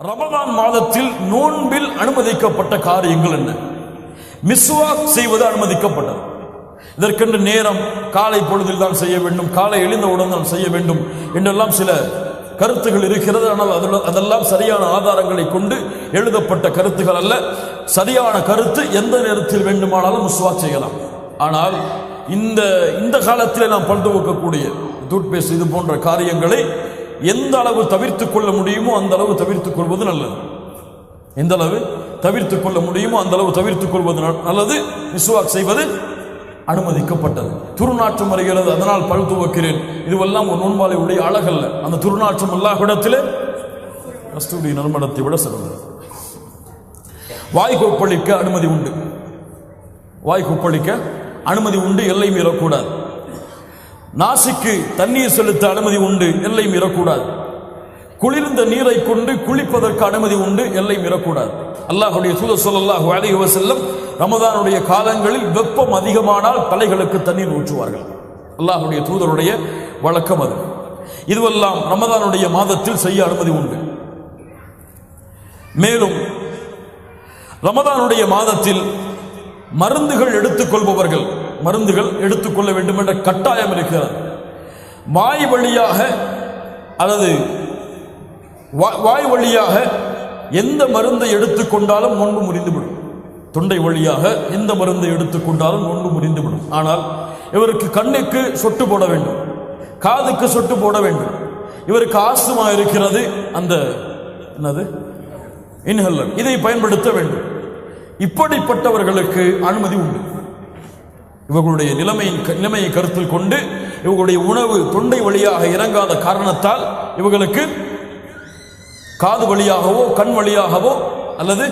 ரமதான் மாதத்தில் நோன்பில் அனுமதிக்கப்பட்ட காரியங்கள் என்ன? மிஸ்வாக் செய்வது அனுமதிக்கப்பட்டது. இதற்கென்று நேரம் காலை பொழுதில் தான் செய்ய வேண்டும், காலை எழுந்தவுடன் தான் செய்ய வேண்டும் என்றெல்லாம் சில கருத்துகள் இருக்கிறது. ஆனால் அதெல்லாம் சரியான ஆதாரங்களை கொண்டு எழுதப்பட்ட கருத்துகள் அல்ல. சரியான கருத்து எந்த நேரத்தில் வேண்டுமானாலும் மிஸ்வாக் செய்யலாம். ஆனால் இந்த காலத்தில் நாம் பல் துவக்கக்கூடிய டூத்பேஸ்ட் இது போன்ற காரியங்களை எந்த அளவு தவிர்த்துக் கொள்ள முடியுமோ அந்த அளவு தவிர்த்துக் கொள்வது நல்லது. எந்த அளவு தவிர்த்துக் கொள்ள முடியுமோ அந்த அளவு தவிர்த்துக் கொள்வது நல்லது. மிஸ்வாக் செய்வது அனுமதிக்கப்பட்டது. துர்நாற்றம் வருகிறது, அதனால் பல் துவக்கிறேன், இதுவெல்லாம் ஒரு நோன்பாளை உடைய அழகல்ல. அந்த துர்நாற்றம் அல்லாஹ்விடத்திலே கஸ்தூரி நறுமணத்தை விட சிறந்தது. வாய் கொப்பளிக்க அனுமதி உண்டு. வாய் கொப்பளிக்க அனுமதி உண்டு, எல்லை மீறக்கூடாது. நாசிக்கு தண்ணீர் செலுத்த அனுமதி உண்டு, எல்லை மீறக்கூடாது. குளிர்ந்த நீரை கொண்டு குளிப்பதற்கு அனுமதி உண்டு, எல்லை மீறக்கூடாது. அல்லாஹ்வுடைய தூதர் ஸல்லல்லாஹு அலைஹி வஸல்லம் ரமதானுடைய காலங்களில் வெப்பம் அதிகமானால் தலைகளுக்கு தண்ணீர் ஊற்றுவார்கள். அல்லாஹ்வுடைய தூதருடைய வழக்கம் அது. இதுவெல்லாம் ரமதானுடைய மாதத்தில் செய்ய அனுமதி உண்டு. மேலும் ரமதானுடைய மாதத்தில் மருந்துகள் எடுத்துக்கொள்பவர்கள் மருந்துகள் எடுத்துக்கொள்ள வேண்டும் என்ற கட்டாயம் இருக்கிறது. வாய் வழியாக அல்லது வாய் வழியாக எந்த மருந்தை எடுத்துக்கொண்டாலும் நோன்பு முறிந்துவிடும். தொண்டை வழியாக எந்த மருந்தை எடுத்துக்கொண்டாலும் நோன்பு முறிந்துவிடும். ஆனால் இவருக்கு கண்ணுக்கு சொட்டு போட வேண்டும், காதுக்கு சொட்டு போட வேண்டும். இவருக்கு ஆஸ்துமா இருக்கிறது, அந்த இன்ஹேலர் இதை பயன்படுத்த வேண்டும். இப்படிப்பட்டவர்களுக்கு அனுமதி உண்டு. இவர்களுடைய நிலைமையை கருத்தில் கொண்டு இவர்களுடைய உணவு தொண்டை வழியாக இறங்காத காரணத்தால் இவர்களுக்கு காது வழியாகவோ கண் வழியாகவோ அல்லது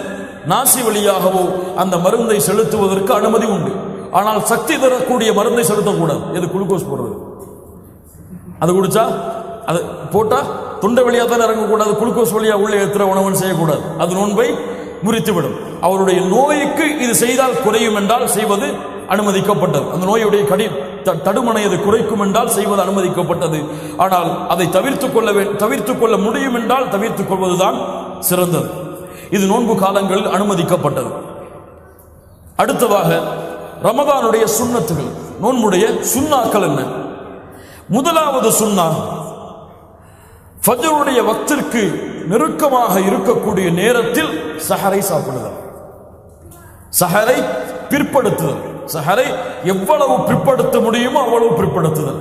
நாசி வழியாகவோ அந்த மருந்தை செலுத்துவதற்கு அனுமதி உண்டு. ஆனால் சக்தி தரக்கூடிய மருந்தை செலுத்தக்கூடாது. எது? குளுக்கோஸ் போடுறது. அது குடிச்சா அது போட்டா தொண்டை வழியாக தான் இறங்கக்கூடாது. குளுக்கோஸ் வழியாக உள்ளே ஏற்றுற உணவு செய்யக்கூடாது. அது நோன்பை முறித்துவிடும். அவருடைய நோய்க்கு இது செய்தால் குறையும் என்றால் செய்வது அனுமதிக்கப்பட்டது. அந்த நோயுடைய தடுமனை அது குறைக்கும் என்றால் செய்வது அனுமதிக்கப்பட்டது. ஆனால் அதை தவிர்த்துக் கொள்ள முடியும் என்றால் தவிர்த்துக் கொள்வதுதான் சிறந்தது. இது நோன்பு காலங்களில் அனுமதிக்கப்பட்டது. அடுத்ததாக ரமதானுடைய சுன்னத்துகள், நோன்புடைய சுன்னாக்கள் என்ன? முதலாவது சுன்னா, ஃபஜ்ருடைய வக்திற்கு நெருக்கமாக இருக்கக்கூடிய நேரத்தில் சஹரை சாப்பிடுதல். சஹரை பிற்படுத்துதல். சஹரை எவ்வளவு பிற்படுத்த முடியுமோ அவ்வளவு பிற்படுத்துதல்.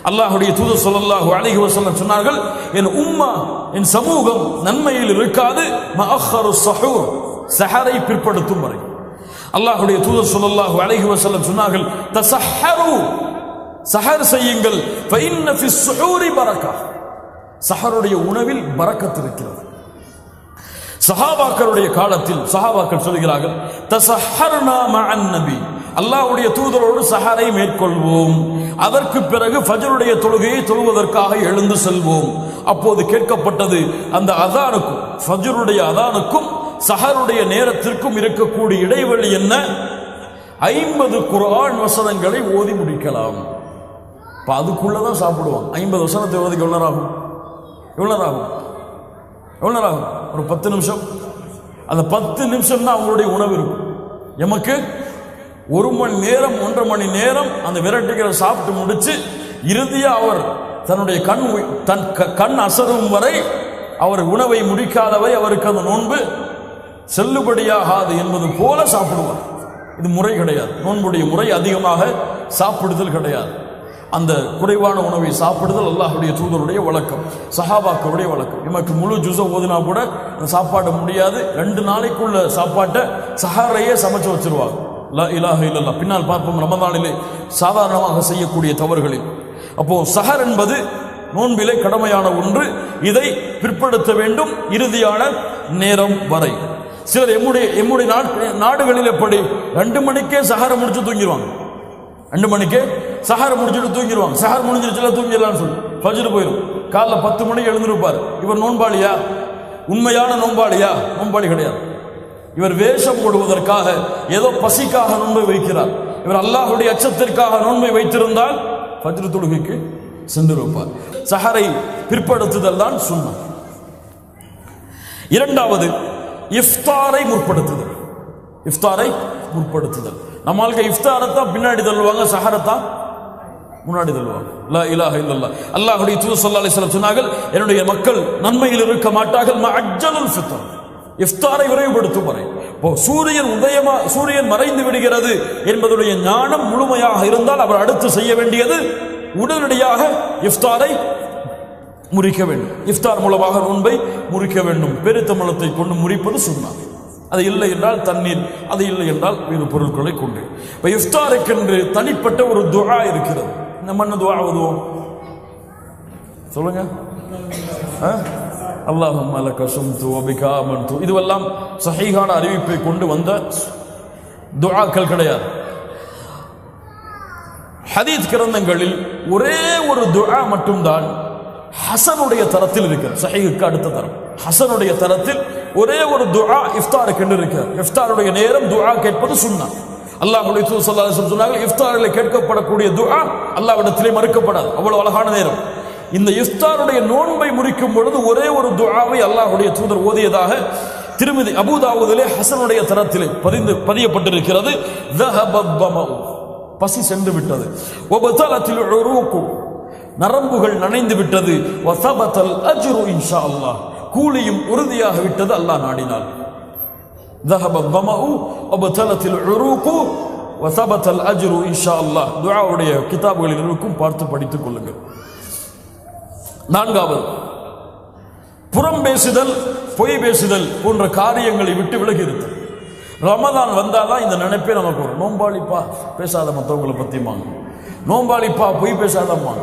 அல்லாஹ்வுடைய தூதர் ஸல்லல்லாஹு அலைஹி வஸல்லம் சொன்னார்கள், என் உம்மா என் சமூகம் நன்மையில் இருக்காது மஅஹரு ஸஹூர், சஹரை பிற்படுத்தும் வரை. அல்லாஹ்வுடைய தூதர் ஸல்லல்லாஹு அலைஹி வஸல்லம் சொன்னார்கள், தஸஹரு, சஹர் செய்யுங்கள், ஃபஇன்ன ஃபிஸ் ஸுஹூரி பரக்கா, சஹருடைய உணவில் பரக்கத் இருக்கிறது. சஹாபாக்களுடைய காலத்தில் சஹாபாக்கள் சொல்கிறார்கள், தஸஹர்னா மஅன் நபி, அல்லாஹ்வுடைய தூதரோடு சஹரை மேற்கொள்வோம், அதற்கு பிறகு ஃபஜ்ருடைய தொழுகையை தொழுவதற்காக எழுந்து செல்வோம். அப்போது கேட்கப்பட்டது, அந்த அதானுக்கும் ஃபஜ்ருடைய அதானுக்கும் சஹருடைய நேரத்திற்கும் இருக்கக்கூடிய இடைவெளி என்ன? 50 குர்ஆன் வசனங்களை ஓதி முடிக்கலாம். அதுக்குள்ளதான் சாப்பிடுவாங்க. 50 வசனத்தை ஓதிக்கு எவ்வளவு ஆகும்? ஒரு 10 நிமிஷம். அந்த 10 நிமிஷம் தான் அவங்களுடைய உணவு இருக்கும். எமக்கு 1 மணி நேரம் 1.5 மணி நேரம் அந்த விரட்டிகளை சாப்பிட்டு முடிச்சு இறுதியா அவர் தன்னுடைய கண் அசரும் வரை அவர் உணவை முடிக்காதவை அவருக்கு அந்த நோன்பு செல்லுபடியாகாது என்பது போல சாப்பிடுவார். இது முறை கிடையாது. நோன்புடைய முறை அதிகமாக சாப்பிடுதல் கிடையாது. அந்த குறைவான உணவை சாப்பிடுதல் அல்லாஹ்வுடைய தூதருடைய வழக்கம், சஹாபாக்களுடைய வழக்கம். நமக்கு முழு ஜுஸ ஓதினா கூட சாப்பாட முடியாது. 2 நாளைக்குள்ள சாப்பாட்டை சஹரையே சமைச்சு வச்சிருவாங்க. லா இலாஹ இல்லல்லாஹ். பின்னால் பார்ப்போம் ரமதானிலே சாதாரணமாக செய்யக்கூடிய தவறுகளில். அப்போ சஹர் என்பது நோன்பிலே கடமையான ஒன்று. இதை பிற்படுத்த வேண்டும் இறுதியான நேரம் வரை. சிலர் எம்முடைய நாடுகளில் எப்படி 2 மணிக்கே சஹரை முடிச்சு தூங்கிடுவாங்க. 2 மணிக்கு சஹர் முடிச்சுட்டு தூங்கிடுவாங்க. சஹர் முடிஞ்சிருச்சுல தூங்கிடலாம்னு சொல்லி ஃபஜ்ர் போயிடும். காலைல 10 மணிக்கு எழுந்திருப்பார். இவர் நோன்பாளியா? உண்மையான நோன்பாளியா? நோன்பாளி கிடையாது. இவர் வேஷம் போடுவதற்காக ஏதோ பசிக்காக நோன்பை வைக்கிறார். இவர் அல்லாஹ்வுடைய அச்சத்திற்காக நோன்பை வைத்திருந்தால் ஃபஜ்ர் தொழுகைக்கு சென்று வைப்பார். சஹரை பிற்படுத்துதல் தான் சுன்னா. இரண்டாவது இஃப்தாரை முற்படுத்துதல். இஃப்தாரை முற்படுத்துதல். நம்மளுக்கு இஃப்தாரத்தான் பின்னாடி தள்ளுவாங்க, சஹரத்தான் முன்னாடி தள்ளுவாங்க. லா இலாஹ இல்லல்லாஹ். அல்லாஹ்வுடைய தூதர் ஸல்லல்லாஹு அலைஹி வஸல்லம் சொன்னார்கள், என்னுடைய மக்கள் நன்மையில் இருக்க மாட்டார்கள் மஅஜ்ஜலுல் ஃபித்ர், இஃப்தாரை விரைவுபடுத்தும் வரை. சூரியன் மறைந்து விடுகிறது என்பதுடைய ஞானம் முழுமையாக இருந்தால் அவர் அடுத்து செய்ய வேண்டியது உடனடியாக இஃப்தாரை முறிக்க வேண்டும். இஃப்தார் மூலமாக நோன்பை முறிக்க வேண்டும். பெருத்தமலத்தை கொண்டு முறிப்பது சுன்னாத். அது இல்லை என்றால் தண்ணீர், அது இல்லை என்றால் வேறு பொருட்களை கொண்டு. இப்ப இஃப்தாருக்கென்று தனிப்பட்ட ஒரு துஆ இருக்கிறது. நம்ம என்ன துஆ ஓதுவோம் சொல்லுங்க? அல்லாஹும்ம லக ஸும்து வ பிகா ஆமன்து. இதுவெல்லாம் சஹீஹான அறிவிப்பை கொண்டு வந்த துஆக்கள் கிடையாது. ஹதீஸ் கிரந்தங்களில் ஒரே ஒரு துஆ மட்டும்தான் ஹசனுடைய தரத்தில் இருக்கிறது. சஹீஹுக்கு அடுத்த தரம் ஹசனுடைய தரத்தில் ஒரே ஒரு துஆ இஃப்தாருக்கு என்று இருக்கிறது. இஃப்தாருடைய நேரம் துஆ கேட்பது சுன்னத். அல்லாஹ்வுடைய தூதர் ஸல்லல்லாஹு அலைஹி வஸல்லம் சொன்னார்கள், இஃப்தாரில் கேட்கப்படக்கூடிய துஆ அல்லாஹ்விடத்திலே மறுக்கப்படாது. அவ்வளவு அழகான நேரம். இந்த இஃப்தாருடைய நோன்பை முறிக்கும் பொழுது ஒரே ஒரு துஆவை அல்லாஹ்வுடைய தூதர் ஓதியதாக திருமிதி அபூ தாவூதிலே ஹசனுடைய தரத்திலே பதியப்பட்டிருக்கிறது. பசி சென்று விட்டது. வபதலத்தில் உரூகு, நரம்புகள் நனைந்து விட்டது. வஸபதல் அஜ்ரு இன்ஷா அல்லாஹ், கூலியும் உறுதியாக விட்டது அல்லாஹ் நாடினால். ذهب الظمأ وبطلت العروق وثبت الأجر إن شاء الله. துஆவுடைய கிதாபுகளில் இருக்கும், பார்த்து படித்துக் கொள்ளுங்கள். நான்காவது, புறம் பேசுதல், பொய் பேசுதல் போன்ற காரியங்களை விட்டு விலகி இருத்தல். ரமதான் வந்தாதான் இந்த நினைப்பே நமக்கு வரும். நோம்பாளிப்பா பேசாத மற்றவங்களை பத்திமாங்க, நோம்பாளிப்பா பொய் பேசாதம்மா.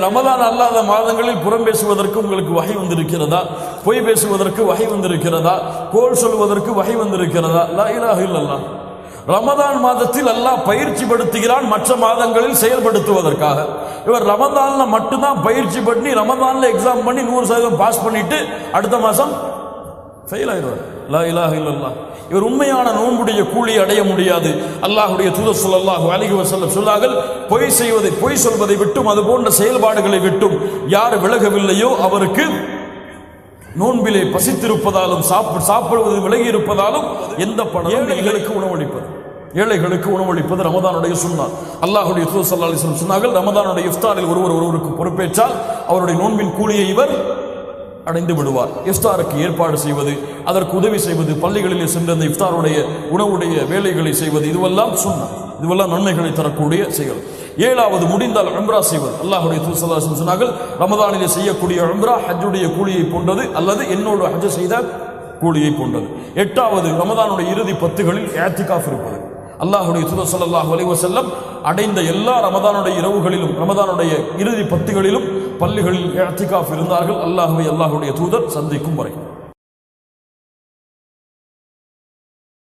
ரமதான் அல்லாத மாதங்களில் புறம் பேசுவதற்கு உங்களுக்கு வகை வந்திருக்கிறதா? பொய் பேசுவதற்கு வகை வந்திருக்கிறதா? கோல் சொல்வதற்கு வகை வந்திருக்கிறதா? லா இலாஹ இல்லல்லாஹ். ரமதான் மாதத்தில் அல்லாஹ் பயிற்சி படுத்துகிறான் மற்ற மாதங்களில் செயல்படுத்துவதற்காக. இவர் ரமதான்ல மட்டும்தான் பயிற்சி பண்ணி ரமதான்ல எக்ஸாம் பண்ணி 100% பாஸ் பண்ணிட்டு அடுத்த மாசம் ஃபெயில் ஆயிடுவார். லா இலாஹ இல்லல்லாஹ். இவர் உண்மையான நோன்புடைய கூலியை அடைய முடியாது. அல்லாஹ்வுடைய தூதர் ஸல்லல்லாஹு அலைஹி வஸல்லம் சொன்னார்கள், பொய் சொல்வதை விட்டும் அது போன்ற செயல்பாடுகளை விட்டும் யார் விலகவில்லையோ அவருக்கு நோன்பிலே பசித்திருப்பதாலும் சாப்பிடுவது விலகி இருப்பதாலும் எந்த பணம். ஏழைகளுக்கு உணவளிப்பது ரமதானுடைய சுன்னாத். அல்லாஹ்வுடைய தூதர் ஸல்லல்லாஹு அலைஹி வஸல்லம் சொன்னார்கள், ரமதானுடைய இஃப்தாரில் ஒருவருக்கு பொறுப்பேற்றால் அவருடைய நோன்பின் கூலியை இவர் அடைந்து விடுவார். இஃப்தாருக்கு ஏற்பாடு செய்வது, அதற்கு உதவி செய்வது, பள்ளிகளிலே சென்று அந்த இஃப்தாருடைய உணவுடைய வேலைகளை செய்வது, இதுவெல்லாம் சுன்னத். இதுவெல்லாம் நன்மைகளை தரக்கூடிய செயல். ஏழாவது, முடிந்தால் உம்ரா செய்வது. அல்லாஹ்வுடைய தூதர் ஸல்லல்லாஹு அலைஹி வஸல்லம் சொன்னார்கள், ரமதானிலே செய்யக்கூடிய உம்ரா ஹஜ்ஜுடைய கூலியை போன்றது, அல்லது என்னோடு ஹஜ் செய்த கூலியை போன்றது. எட்டாவது, ரமதானுடைய இறுதி 10களில் இஅ்திகாஃப் இருப்பது. அல்லாஹ்வுடைய தூதர் ஸல்லல்லாஹு அலைஹி வஸல்லம் அடைந்த எல்லா ரமதானுடைய இரவுகளிலும் ரமதானுடைய இறுதி 10களிலும் பள்ளிகளில் இஅ்திகாஃப் இருந்தார்கள், அல்லாஹ்வுடைய தூதர் சந்திக்கும் வரை.